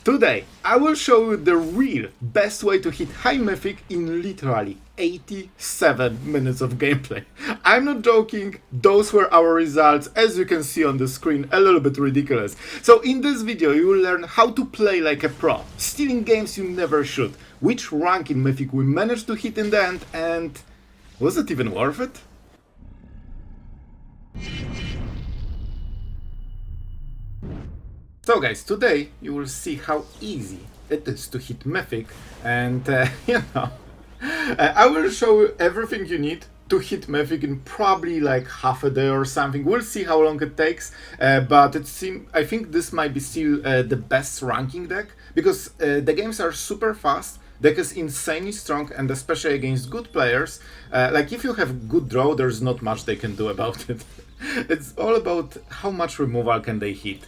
Today, I will show you the real best way to hit high Mythic in literally 87 minutes of gameplay. I'm not joking, those were our results, as you can see on the screen, a little bit ridiculous. So in this video you will learn how to play like a pro, stealing games you never should, which rank in Mythic we managed to hit in the end, and was it even worth it? So guys, today you will see how easy it is to hit Mythic, and I will show you everything you need to hit Mythic in probably like half a day or something. We'll see how long it takes, but I think this might be still the best ranking deck, because the games are super fast, deck is insanely strong, and especially against good players, like if you have good draw, there's not much they can do about it. It's all about how much removal can they hit.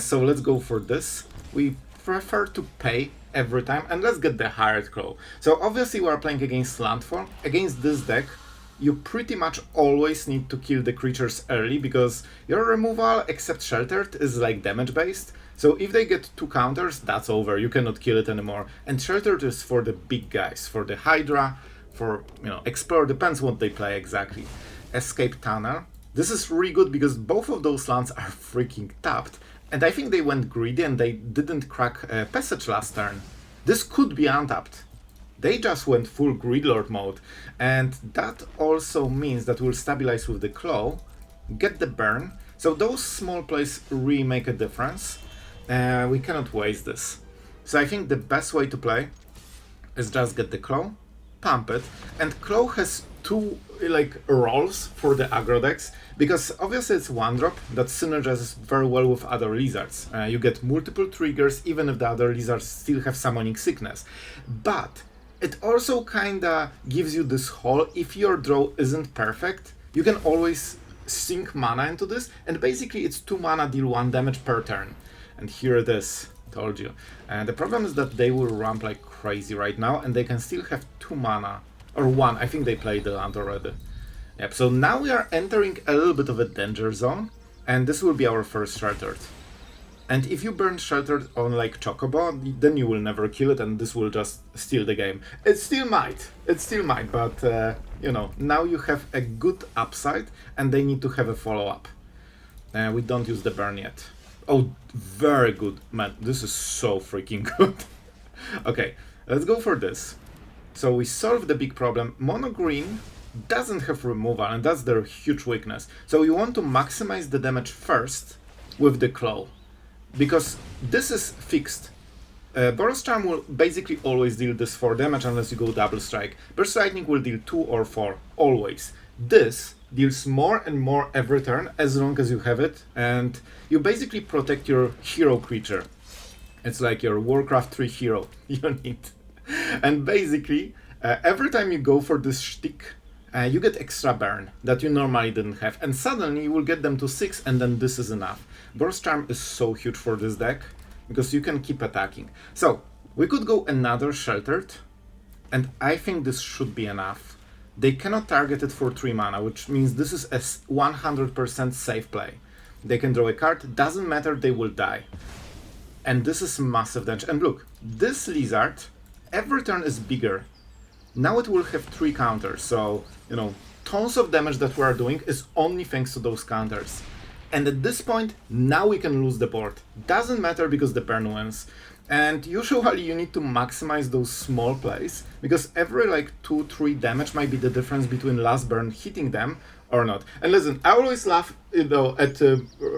So let's go for this. We prefer to pay every time, and let's get the hired claw. So obviously we are playing against landform. Against this deck, you pretty much always need to kill the creatures early, because your removal, except Sheltered, is like damage based. So if they get 2 counters, that's over, you cannot kill it anymore. And Sheltered is for the big guys, for the Hydra, for, Explore, depends what they play exactly. Escape Tunnel. This is really good because both of those lands are freaking tapped. And I think they went greedy and they didn't crack Passage last turn. This could be untapped. They just went full Greedlord mode. And that also means that we'll stabilize with the Claw, get the burn. So those small plays really make a difference. We cannot waste this. So I think the best way to play is just get the Claw, pump it. And Claw has 2 roles for the aggro decks, because obviously it's 1-drop that synergizes very well with other lizards. You get multiple triggers even if the other lizards still have summoning sickness. But it also kinda gives you this hole. If your draw isn't perfect, you can always sink mana into this, and basically it's 2 mana, deal 1 damage per turn. And here it is, told you. And the problem is that they will ramp like crazy right now, and they can still have 2 mana. Or 1, I think they played the land already. Yep, so now we are entering a little bit of a danger zone, and this will be our first Sheltered. And if you burn Sheltered on like Chocobo, then you will never kill it, and this will just steal the game. It still might, but now you have a good upside, and they need to have a follow-up. We don't use the burn yet. Oh, very good, man, this is so freaking good. Okay, let's go for this. So we solve the big problem. Mono green doesn't have removal, and that's their huge weakness. So you want to maximize the damage first with the Claw, because this is fixed. Boros Charm will basically always deal this 4 damage unless you go double strike. Burst Lightning will deal 2 or 4, always. This deals more and more every turn as long as you have it, and you basically protect your hero creature. It's like your Warcraft 3 hero you need. And basically, every time you go for this shtick, you get extra burn that you normally didn't have, and suddenly you will get them to 6, and then this is enough. Boros Charm is so huge for this deck, because you can keep attacking. So, we could go another Sheltered, and I think this should be enough. They cannot target it for 3 mana, which means this is a 100% safe play. They can draw a card, doesn't matter, they will die. And this is massive damage. And look, this lizard every turn is bigger. Now it will have 3 counters, so, tons of damage that we are doing is only thanks to those counters. And at this point, now we can lose the board. Doesn't matter because the burn wins. And usually you need to maximize those small plays, because every 2-3 damage might be the difference between last burn hitting them or not. And listen, I always laugh at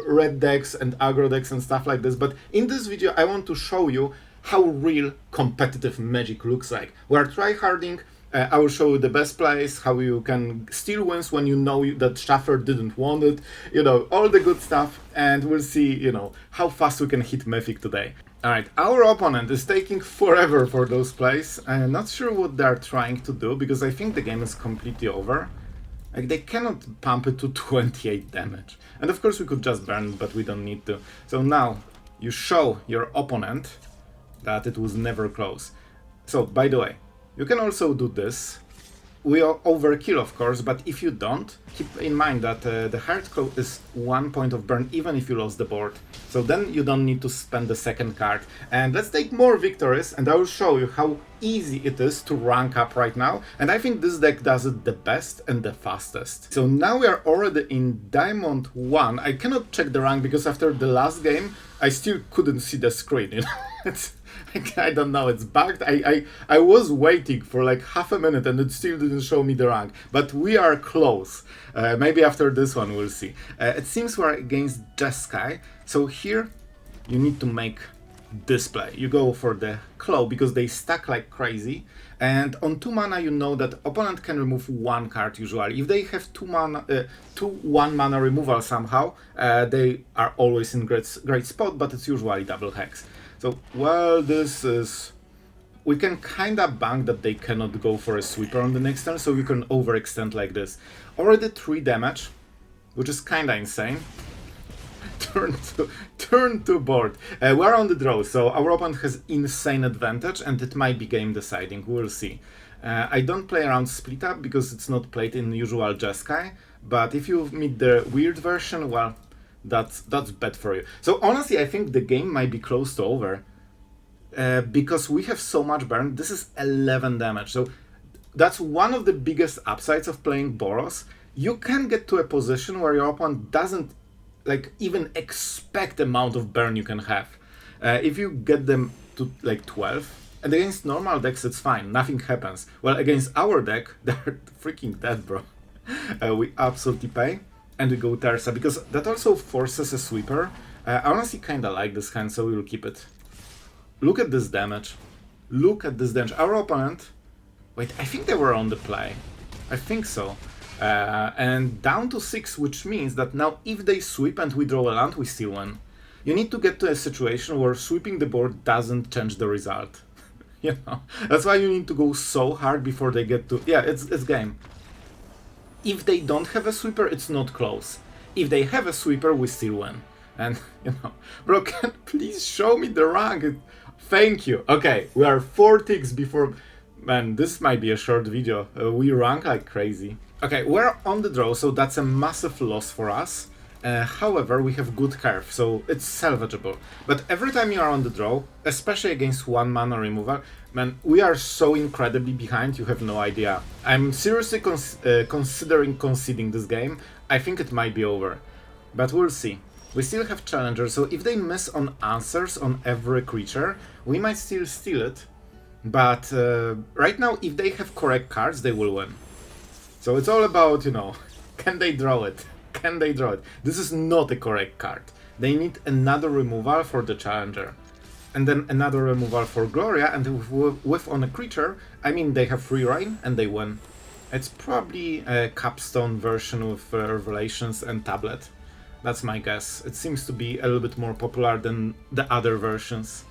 red decks and aggro decks and stuff like this, but in this video I want to show you how real competitive Magic looks like. We are tryharding. I will show you the best plays, how you can steal wins when you know that Schaffer didn't want it, all the good stuff, and we'll see, how fast we can hit Mythic today. Alright, our opponent is taking forever for those plays. I'm not sure what they're trying to do, because I think the game is completely over. They cannot pump it to 28 damage. And of course we could just burn, but we don't need to. So now, you show your opponent that it was never close. So, by the way, you can also do this, we overkill, of course, but if you don't, keep in mind that the hard claw is 1 point of burn even if you lost the board. So then you don't need to spend the second card. And let's take more victories, and I will show you how easy it is to rank up right now. And I think this deck does it the best and the fastest. So now we are already in Diamond 1. I cannot check the rank because after the last game, I still couldn't see the screen, you know? I don't know, it's bugged. I was waiting for like half a minute and it still didn't show me the rank. But we are close. Maybe after this one we'll see. It seems we're against Jeskai. So here you need to make this play. You go for the claw because they stack like crazy. And on 2 mana you know that opponent can remove 1 card usually. If they have 2 1 mana removal somehow, they are always in great spot, but it's usually double hex. So, well, this is... We can kinda bank that they cannot go for a sweeper on the next turn, so we can overextend like this. Already 3 damage, which is kinda insane. Turn to board. We're on the draw, so our opponent has insane advantage, and it might be game deciding, we'll see. I don't play around split up, because it's not played in usual Jeskai, but if you meet the weird version, well... That's bad for you. So honestly, I think the game might be close to over. Because we have so much burn. This is 11 damage. So that's one of the biggest upsides of playing Boros. You can get to a position where your opponent doesn't like even expect the amount of burn you can have. If you get them to like 12, and against normal decks it's fine, nothing happens. Well, against our deck, they're freaking dead, bro. We absolutely pay. And we go Tersa, because that also forces a sweeper. I honestly kinda like this hand, so we will keep it. Look at this damage. Look at this damage. Our opponent... Wait, I think they were on the play. I think so. And down to 6, which means that now if they sweep and we draw a land, we still win. You need to get to a situation where sweeping the board doesn't change the result. You know? That's why you need to go so hard before they get to... Yeah, it's game. If they don't have a sweeper, it's not close. If they have a sweeper, we still win. And, you know, bro, please show me the rank. Thank you. Okay, we are 4 ticks before... Man, this might be a short video. We rank like crazy. Okay, we're on the draw, so that's a massive loss for us. However, we have good curve, so it's salvageable. But every time you are on the draw, especially against 1 mana removal, man, we are so incredibly behind, you have no idea. I'm seriously considering conceding this game. I think it might be over. But we'll see. We still have Challenger, so if they miss on answers on every creature, we might still steal it. But right now, if they have correct cards, they will win. So it's all about, you know, can they draw it? Can they draw it? This is not a correct card. They need another removal for the Challenger. And then another removal for Gloria, and with on a creature, I mean they have free reign and they win. It's probably a capstone version with Revelations and Tablet. That's my guess. It seems to be a little bit more popular than the other versions.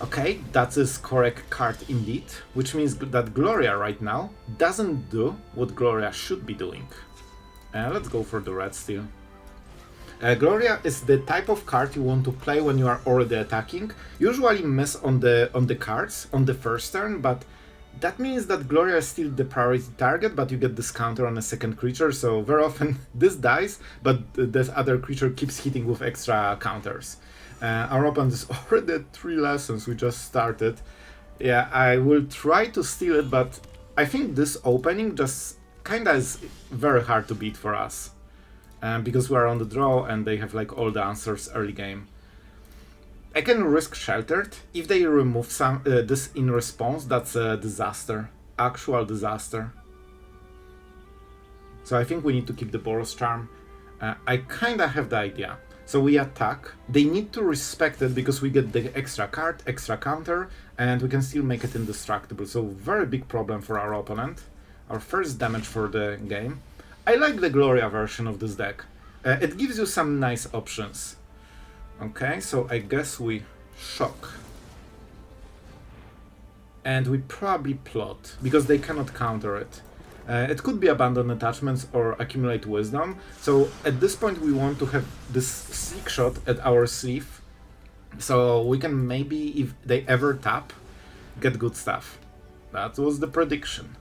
Okay, that is correct card indeed, which means that Gloria right now doesn't do what Gloria should be doing. Let's go for the red steel. Gloria is the type of card you want to play when you are already attacking. Usually miss on the cards on the first turn, but that means that Gloria is still the priority target, but you get this counter on a second creature, so very often this dies, but this other creature keeps hitting with extra counters. Our opponent is already at 3 lessons, we just started. Yeah, I will try to steal it, but I think this opening just kinda is very hard to beat for us. Because we are on the draw and they have like all the answers early game. I can risk Sheltered. If they remove some this in response, that's a disaster. Actual disaster. So I think we need to keep the Boros Charm. I kinda have the idea. So we attack. They need to respect it because we get the extra card, extra counter, and we can still make it indestructible. So very big problem for our opponent. Our first damage for the game. I like the Gloria version of this deck. It gives you some nice options. Okay, so I guess we shock. And we probably plot, because they cannot counter it. It could be abandon attachments or accumulate wisdom. So at this point we want to have this Slickshot at our sleeve. So we can maybe, if they ever tap, get good stuff. That was the prediction.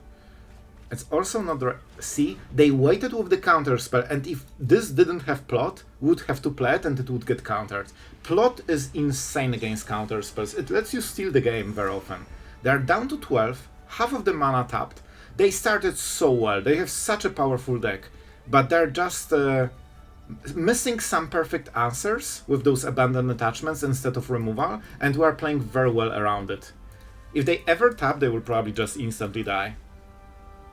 It's also not... See, they waited with the counter spell, and if this didn't have plot, we would have to play it and it would get countered. Plot is insane against counter spells. It lets you steal the game very often. They're down to 12, half of the mana tapped. They started so well, they have such a powerful deck, but they're just missing some perfect answers with those abandoned attachments instead of removal, and we are playing very well around it. If they ever tap, they will probably just instantly die.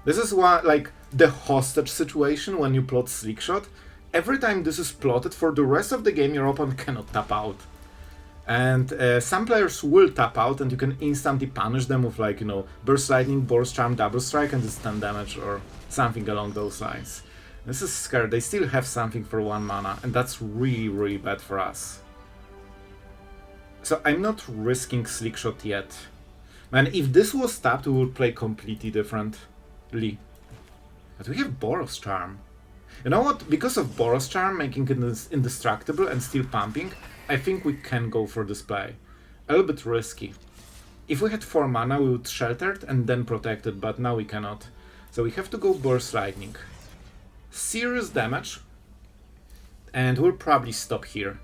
This is why, like, the hostage situation when you plot Slickshot. Every time this is plotted, for the rest of the game your opponent cannot tap out. And some players will tap out and you can instantly punish them with, like, you know, Burst Lightning, Boros Charm, Double Strike, and it's 10 damage or something along those lines. This is scary. They still have something for 1 mana, and that's really, really bad for us. So I'm not risking Slickshot yet. Man, if this was tapped, we would play completely differently. But we have Boros Charm. You know what? Because of Boros Charm making it indestructible and still pumping, I think we can go for this play. A little bit risky. If we had 4 mana, we would shelter it and then protect it, but now we cannot. So we have to go Burst Lightning. Serious damage. And we'll probably stop here.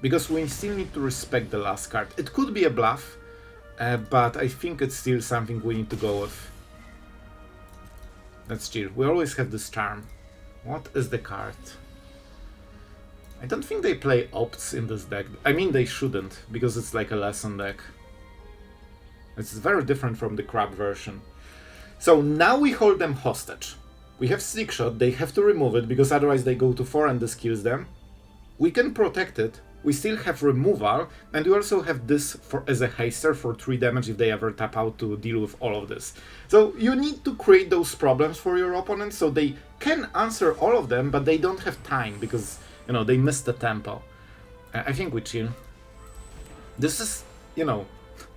Because we still need to respect the last card. It could be a bluff, but I think it's still something we need to go with. Let's chill. We always have this charm. What is the card? I don't think they play opts in this deck. I mean, they shouldn't, because it's like a lesson deck. It's very different from the crab version. So now we hold them hostage. We have Slickshot, they have to remove it, because otherwise they go to 4 and this kills them. We can protect it. We still have removal, and we also have this as a haster for 3 damage if they ever tap out to deal with all of this. So you need to create those problems for your opponent so they can answer all of them, but they don't have time because, you know, they missed the tempo. I think we chill. This is, you know,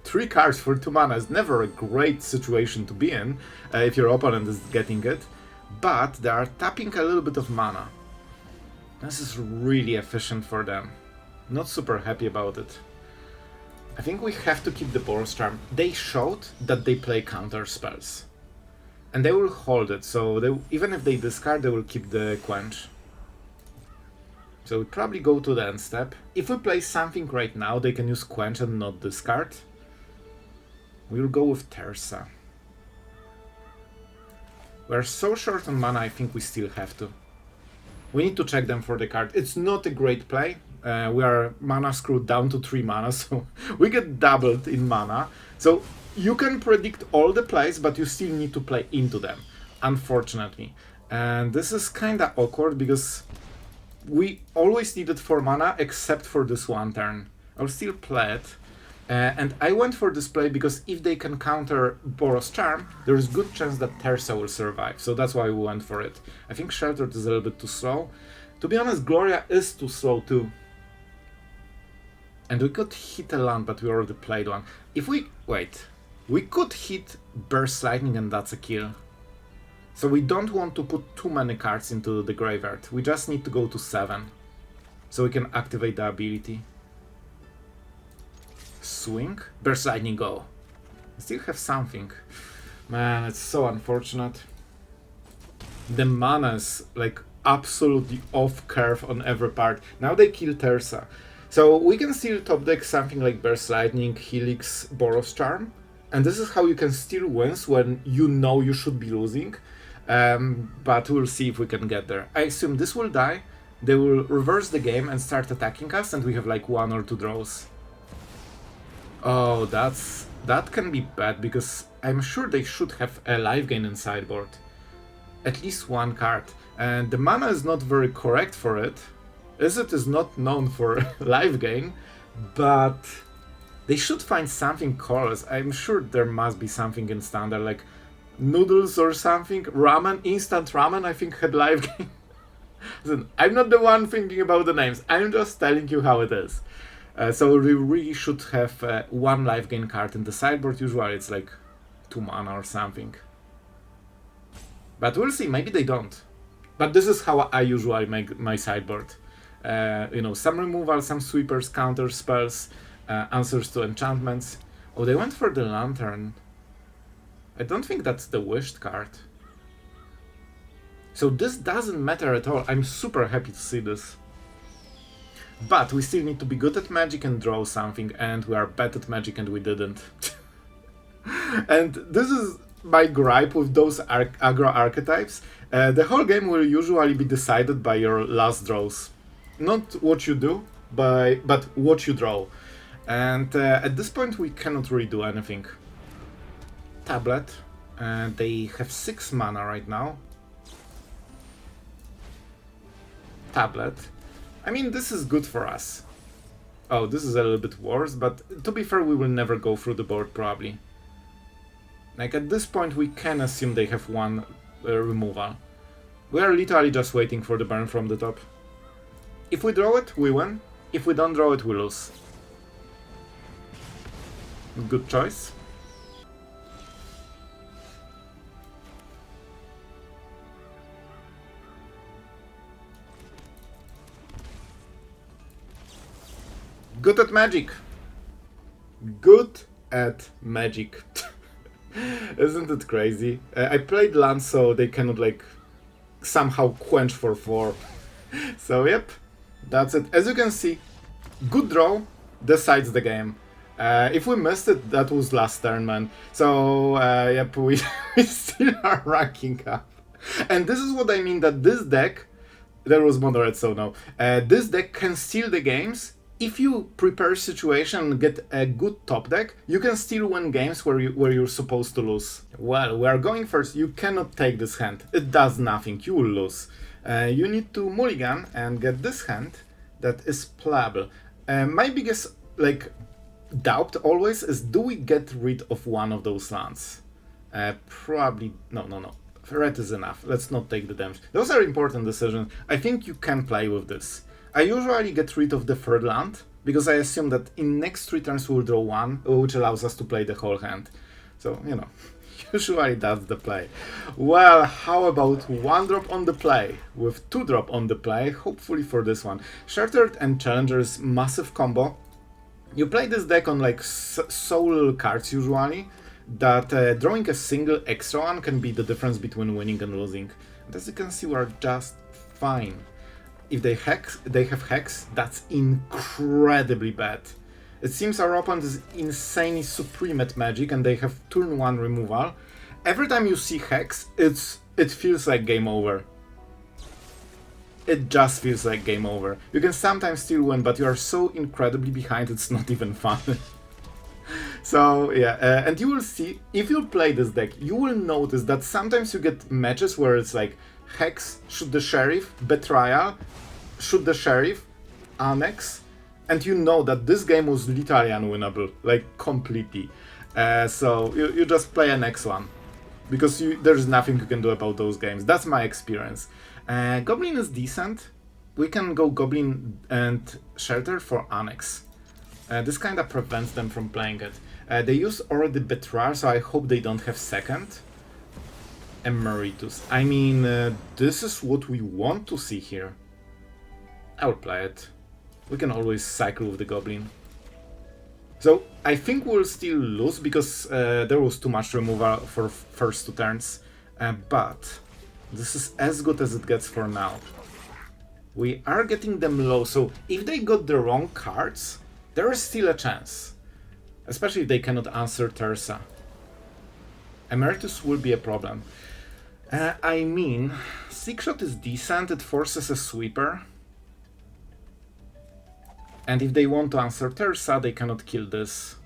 3 cards for 2 mana is never a great situation to be in if your opponent is getting it, but they are tapping a little bit of mana. This is really efficient for them. Not super happy about it. I think we have to keep the Boros Charm. They showed that they play counter spells. And they will hold it, so even if they discard, they will keep the Quench. So we probably go to the end step. If we play something right now, they can use Quench and not discard. We'll go with Tersa. We're so short on mana, I think we still have to. We need to check them for the card. It's not a great play. We are mana screwed down to 3 mana, so we get doubled in mana. So you can predict all the plays, but you still need to play into them, unfortunately. And this is kinda awkward because we always needed 4 mana except for this one turn. I'll still play it. And I went for this play because if they can counter Boros Charm, there is good chance that Tersa will survive. So that's why we went for it. I think Sheltered is a little bit too slow. To be honest, Gloria is too slow too. And we could hit a land, but we already played one. If we... wait. We could hit Burst Lightning and that's a kill. So we don't want to put too many cards into the graveyard. We just need to go to 7. So we can activate the ability. Swing? Burst Lightning, go. I still have something. Man, it's so unfortunate. The mana is like absolutely off curve on every part. Now they kill Tersa. So we can still top deck something like Burst Lightning, Helix, Boros Charm. And this is how you can steal wins when you know you should be losing. But we'll see if we can get there. I assume this will die. They will reverse the game and start attacking us, and we have like 1 or 2 draws. Oh, that can be bad, because I'm sure they should have a life gain in sideboard. At least 1 card. And the mana is not very correct for it. Izzet is not known for life gain, but they should find something colorless. I'm sure there must be something in standard, like noodles or something. Ramen, instant ramen, I think had life gain. Listen, I'm not the one thinking about the names, I'm just telling you how it is. So we really should have 1 life gain card in the sideboard. Usually it's like 2 mana or something. But we'll see, maybe they don't. But this is how I usually make my sideboard. You know, some removal, some sweepers, counter spells, answers to enchantments. Oh, they went for the Lantern. I don't think that's the wished card. So this doesn't matter at all. I'm super happy to see this. But we still need to be good at Magic and draw something, and we are bad at Magic and we didn't. And this is my gripe with those aggro archetypes. The whole game will usually be decided by your last draws. Not what you do, but what you draw. And at this point we cannot really do anything. Tablet. They have 6 mana right now. Tablet. I mean, this is good for us. Oh, this is a little bit worse, but to be fair, we will never go through the board, probably. Like, at this point, we can assume they have 1 removal. We are literally just waiting for the burn from the top. If we draw it, we win. If we don't draw it, we lose. Good choice. Good at Magic. Good at Magic. Isn't it crazy? I played land so they cannot like somehow quench for 4. So yep, that's it. As you can see, good draw decides the game. If we missed it, that was last turn, man. So yep, we still are ranking up. And this is what I mean, that this deck, there was moderate, so no. This deck can steal the games. If you prepare situation and get a good top deck, you can still win games where you're supposed to lose. Well, we are going first. You cannot take this hand. It does nothing. You will lose. You need to mulligan and get this hand that is playable. My biggest doubt always is, do we get rid of one of those lands? Probably no. Red is enough. Let's not take the damage. Those are important decisions. I think you can play with this. I usually get rid of the 3rd land, because I assume that in next 3 turns we'll draw 1, which allows us to play the whole hand. So, you know, usually that's the play. Well, how about 1 drop on the play, with 2 drop on the play, hopefully for this one. Shattered and Challenger's massive combo. You play this deck on like so little cards usually, that drawing a single extra one can be the difference between winning and losing. And as you can see, we're just fine. If they have Hex, that's incredibly bad. It seems our opponent is insanely supreme at Magic and they have turn 1 removal. Every time you see Hex, it feels like game over. It just feels like game over. You can sometimes still win, but you are so incredibly behind, it's not even fun. So yeah, and you will see, if you play this deck, you will notice that sometimes you get matches where it's like Hex, shoot the Sheriff, Betrayal, shoot the Sheriff, Annex, and you know that this game was literally unwinnable, like completely. So you just play a next one, because there's nothing you can do about those games. That's my experience. Goblin is decent. We can go Goblin and Shelter for Annex. This kind of prevents them from playing it. They use already Betrayal, so I hope they don't have second. Emeritus. I mean, this is what we want to see here. I'll play it. We can always cycle with the Goblin. So, I think we'll still lose because there was too much removal for first 2 turns. But this is as good as it gets for now. We are getting them low, so if they got the wrong cards, there is still a chance. Especially if they cannot answer Tersa. Emeritus will be a problem. I mean, Slickshot is decent, it forces a sweeper. And if they want to answer Tersa, they cannot kill this.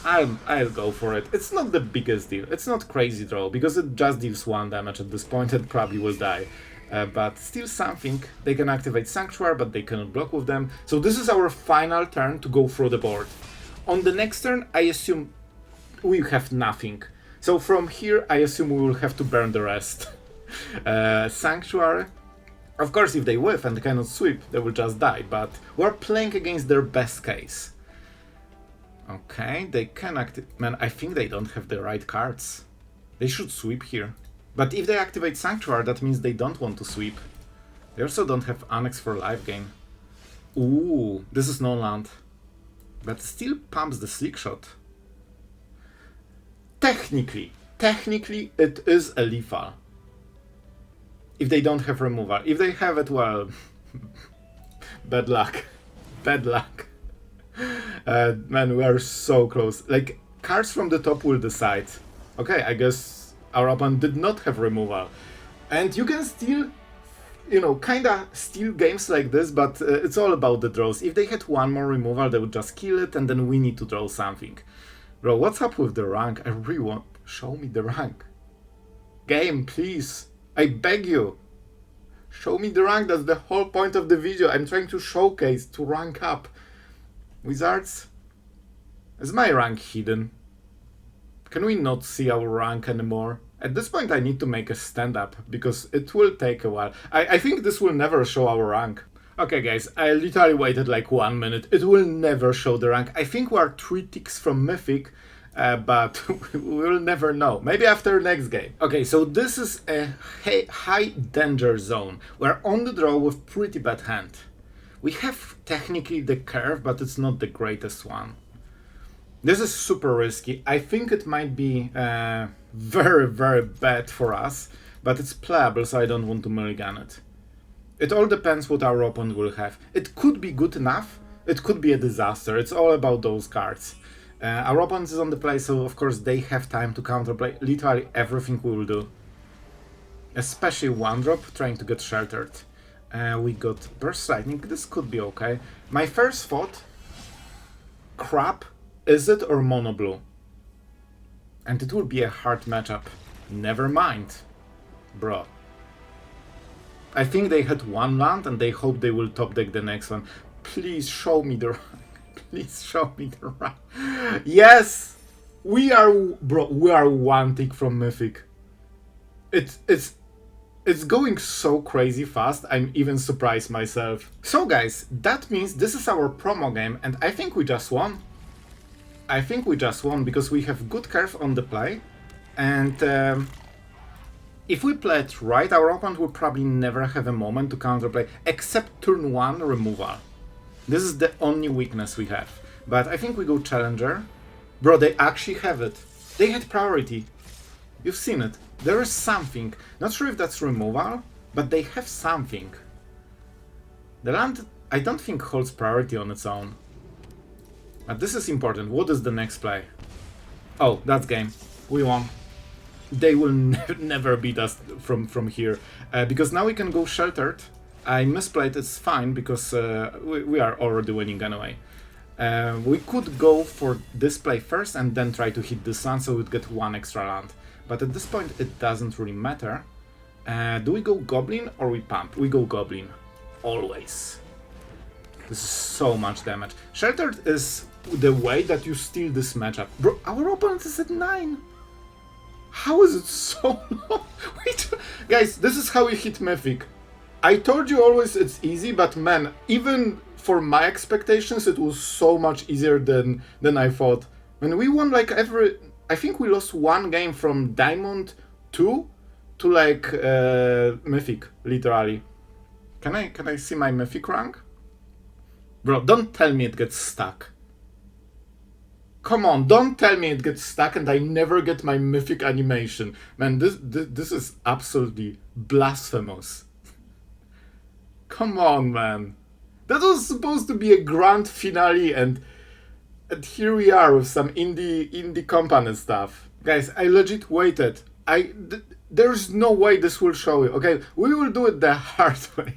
I'll go for it. It's not the biggest deal. It's not crazy draw, because it just deals 1 damage at this point and probably will die. But still something. They can activate Sanctuary, but they cannot block with them. So this is our final turn to go through the board. On the next turn, I assume we have nothing. So from here, I assume we will have to burn the rest. Sanctuary. Of course, if they whiff and cannot sweep, they will just die, but we're playing against their best case. Okay, they can activate... Man, I think they don't have the right cards. They should sweep here. But if they activate Sanctuary, that means they don't want to sweep. They also don't have Annex for life gain. Ooh, this is no land. But still pumps the Slickshot. Technically, it is a lethal. if they don't have removal. If they have it, well, bad luck. Bad luck. Man, we are so close. Like, cards from the top will decide. Okay, I guess our opponent did not have removal. And you can still, you know, kinda steal games like this, but it's all about the draws. If they had one more removal, they would just kill it, and then we need to draw something. Bro, what's up with the rank? I really want... Show me the rank. Game, please. I beg you. Show me the rank. That's the whole point of the video. I'm trying to showcase, to rank up. Wizards? Is my rank hidden? Can we not see our rank anymore? At this point I need to make a stand-up, because it will take a while. I think this will never show our rank. Okay guys, I literally waited like 1 minute. It will never show the rank. I think we are 3 ticks from Mythic, but we'll never know. Maybe after next game. Okay, so this is a high danger zone. We're on the draw with pretty bad hand. We have technically the curve, but it's not the greatest one. This is super risky. I think it might be very, very bad for us, but it's playable, so I don't want to mulligan it. It all depends what our opponent will have. It could be good enough, it could be a disaster. It's all about those cards. Our opponent is on the play, so of course they have time to counterplay literally everything we will do. Especially one drop, trying to get sheltered. We got Burst Lightning, this could be okay. My first thought, crap, is it or mono blue? And it will be a hard matchup. Never mind. Bro. I think they had one land and they hope they will top deck the next one. Please show me the rank. Please show me the rank. Yes! We are, bro, we are 1 tick from Mythic. It's going so crazy fast, I'm even surprised myself. So guys, that means this is our promo game and I think we just won. I think we just won because we have good curve on the play, and if we play it right, our opponent will probably never have a moment to counterplay, except turn 1 removal. This is the only weakness we have. But I think we go Challenger. Bro, they actually have it. They had priority. You've seen it. There is something. Not sure if that's removal, but they have something. The land, I don't think, holds priority on its own. But this is important. What is the next play? Oh, that's game. We won. They will never beat us from here. Because now we can go sheltered. I misplayed, it's fine, because we are already winning anyway. We could go for this play first and then try to hit this land so we'd get 1 extra land. But at this point it doesn't really matter. Do we go Goblin or we pump? We go Goblin. Always. This is so much damage. Sheltered is the way that you steal this matchup. Bro, our opponent is at 9. How is it so low? Wait, guys, this is how you hit Mythic. I told you always it's easy, but man, even for my expectations, it was so much easier than I thought. When we won like every... I think we lost 1 game from Diamond 2 to like Mythic, literally. Can I see my Mythic rank? Bro, don't tell me it gets stuck. Come on, don't tell me it gets stuck and I never get my Mythic animation. Man, this is absolutely blasphemous. Come on, man. That was supposed to be a grand finale and here we are with some indie company stuff. Guys, I legit waited. There's no way this will show you. Okay, we will do it the hard way.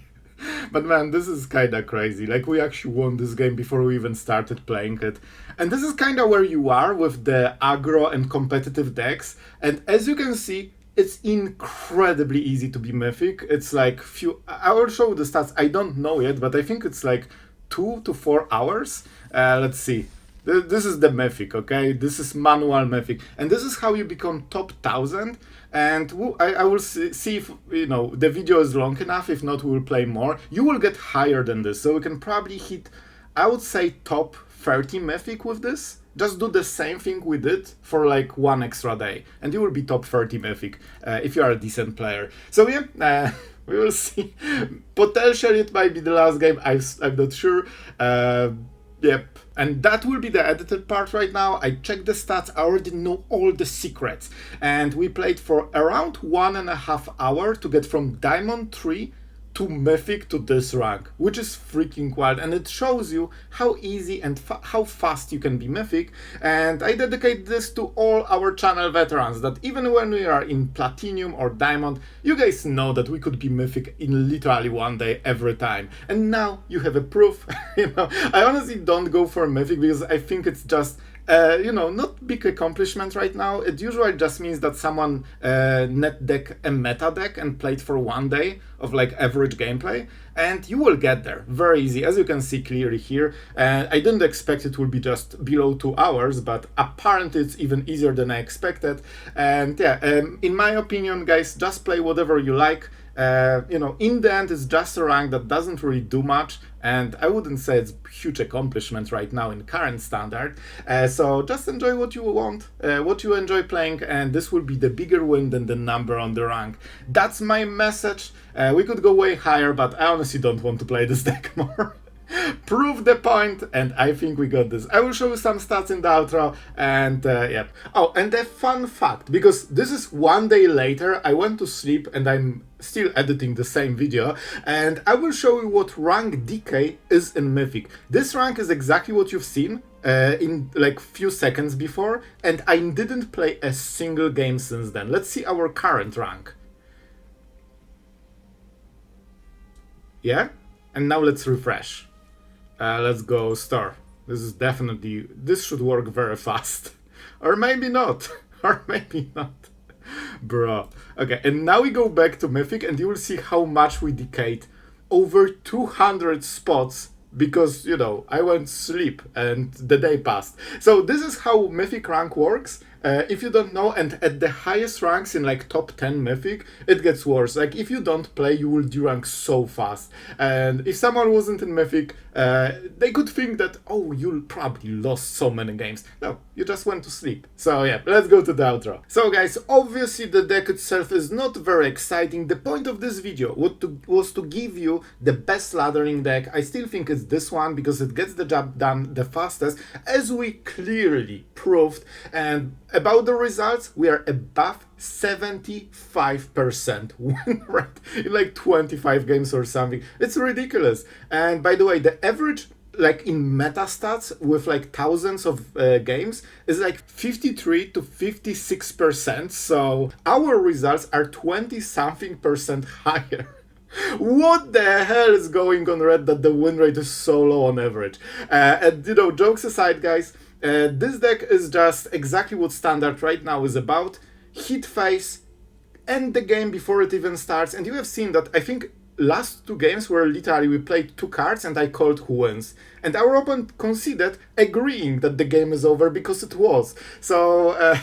But man, this is kinda crazy. Like, we actually won this game before we even started playing it. And this is kinda where you are with the aggro and competitive decks. And as you can see, it's incredibly easy to be Mythic. It's like I will show the stats. I don't know yet, but I think it's like 2 to 4 hours. Let's see. This is the Mythic, okay? This is manual Mythic. And this is how you become top 1000. And I will see if, you know, the video is long enough. If not, we will play more. You will get higher than this. So we can probably hit, I would say, top 30 Mythic with this. Just do the same thing we did for like 1 extra day. And you will be top 30 Mythic if you are a decent player. So yeah, we will see. Potentially it might be the last game. I'm not sure. Yep, and that will be the edited part right now. I checked the stats, I already know all the secrets. And we played for around 1.5 hours to get from Diamond 3 to Mythic to this rank, which is freaking wild, and it shows you how easy and how fast you can be Mythic. And I dedicate this to all our channel veterans, that even when we are in Platinum or Diamond, you guys know that we could be Mythic in literally one day every time. And now you have a proof. I honestly don't go for Mythic because I think it's just not big accomplishment right now. It usually just means that someone net deck a meta deck and played for one day of like average gameplay, and you will get there very easy, as you can see clearly here. I didn't expect it would be just below 2 hours, but apparently it's even easier than I expected. And yeah, in my opinion, guys, just play whatever you like. In the end, it's just a rank that doesn't really do much, and I wouldn't say it's a huge accomplishment right now in current standard. So just enjoy what you want, what you enjoy playing, and this will be the bigger win than the number on the rank. That's my message. We could go way higher, but I honestly don't want to play this deck more. Prove the point, and I think we got this. I will show you some stats in the outro, and yeah. Oh, and a fun fact, because this is one day later, I went to sleep and I'm still editing the same video, and I will show you what rank decay is in Mythic. This rank is exactly what you've seen in like few seconds before, and I didn't play a single game since then. Let's see our current rank. Yeah? And now let's refresh. Let's go store. This should work very fast. Or maybe not. Or maybe not. Bro. Okay, and now we go back to Mythic and you will see how much we decayed. Over 200 spots because, I went to sleep and the day passed. So this is how Mythic rank works. If you don't know, and at the highest ranks in like top 10 Mythic, it gets worse. Like if you don't play, you will derank so fast. And if someone wasn't in Mythic, they could think that, oh, you probably lost so many games. No, you just went to sleep. So yeah, let's go to the outro. So guys, obviously the deck itself is not very exciting. The point of this video was to give you the best laddering deck. I still think it's this one because it gets the job done the fastest, as we clearly proved. And about the results, we are above 75% win rate in like 25 games or something. It's ridiculous. And by the way, the average like in meta stats with like thousands of games is like 53 to 56%. So our results are 20 something percent higher. What the hell is going on, Red, that the win rate is so low on average? And jokes aside, guys, this deck is just exactly what standard right now is about. Hit face, end the game before it even starts, and you have seen that I think last two games where literally we played 2 cards and I called who wins. And our opponent conceded, agreeing that the game is over because it was. So,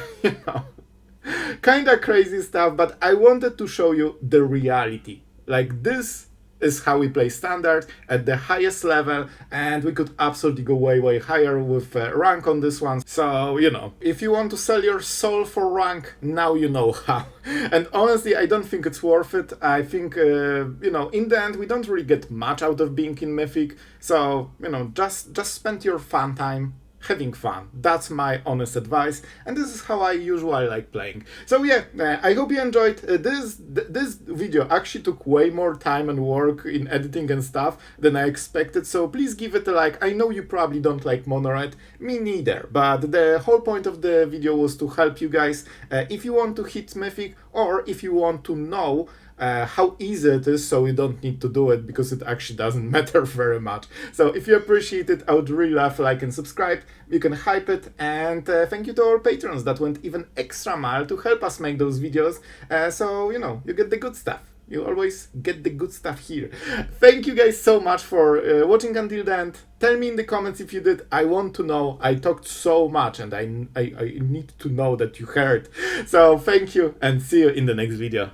kinda crazy stuff, but I wanted to show you the reality. Like this is how we play standard at the highest level, and we could absolutely go way higher with rank on this one. So if you want to sell your soul for rank, now you know how. And honestly, I don't think it's worth it. I think in the end we don't really get much out of being in Mythic, so just spend your fun time having fun. That's my honest advice, and this is how I usually like playing. So yeah, I hope you enjoyed. This video actually took way more time and work in editing and stuff than I expected, so please give it a like. I know you probably don't like mono red, me neither, but the whole point of the video was to help you guys. If you want to hit Mythic, or if you want to know how easy it is, so you don't need to do it, because it actually doesn't matter very much. So if you appreciate it, I would really love a like and subscribe. You can hype it, and thank you to our patrons that went even extra mile to help us make those videos. So you get the good stuff. You always get the good stuff here. Thank you guys so much for watching until the end. Tell me in the comments if you did. I want to know. I talked so much and I need to know that you heard. So thank you, and see you in the next video.